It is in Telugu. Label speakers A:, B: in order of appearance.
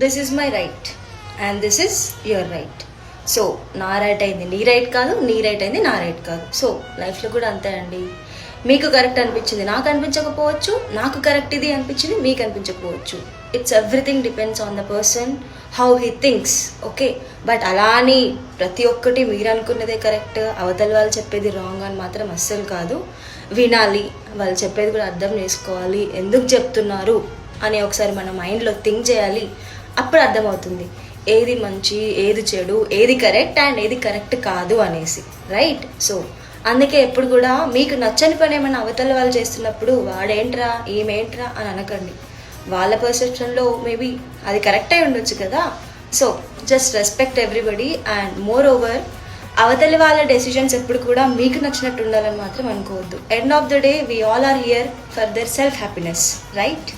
A: This is my right and this is your right. So నా రైట్ అయింది నీ రైట్ కాదు, నీ రైట్ అయింది నా రైట్ కాదు. సో లైఫ్లో కూడా అంతే అండి. మీకు కరెక్ట్ అనిపించింది నాకు అనిపించకపోవచ్చు, నాకు కరెక్ట్ ఇది అనిపించింది మీకు అనిపించకపోవచ్చు. It's everything depends on the person how he thinks. Okay, but అలా అని ప్రతి ఒక్కటి మీరు అనుకున్నదే కరెక్ట్, అవతల వాళ్ళు చెప్పేది రాంగ్ అని మాత్రం అస్సలు కాదు. వినాలి, వాళ్ళు చెప్పేది కూడా అర్థం చేసుకోవాలి, ఎందుకు చెప్తున్నారు అని ఒకసారి మన మైండ్లో థింక్ చేయాలి. అప్పుడు అర్థమవుతుంది ఏది మంచి, ఏది చెడు, ఏది కరెక్ట్ అండ్ ఏది కరెక్ట్ కాదు అనేసి, రైట్? సో అందుకే ఎప్పుడు కూడా మీకు నచ్చని పని ఏమైనా అవతల వాళ్ళు చేస్తున్నప్పుడు వాడేంట్రా ఏమేంట్రా అని అనకండి. వాళ్ళ పర్సెప్షన్లో మేబీ అది కరెక్ట్ అయి ఉండొచ్చు కదా. So just respect everybody and more over అవతలి వాళ్ళ డెసిషన్స్ ఎప్పుడు కూడా మీకు నచ్చినట్టు ఉండాలని మాత్రం అనుకోవద్దు. End of the day we all are here for their self happiness, right?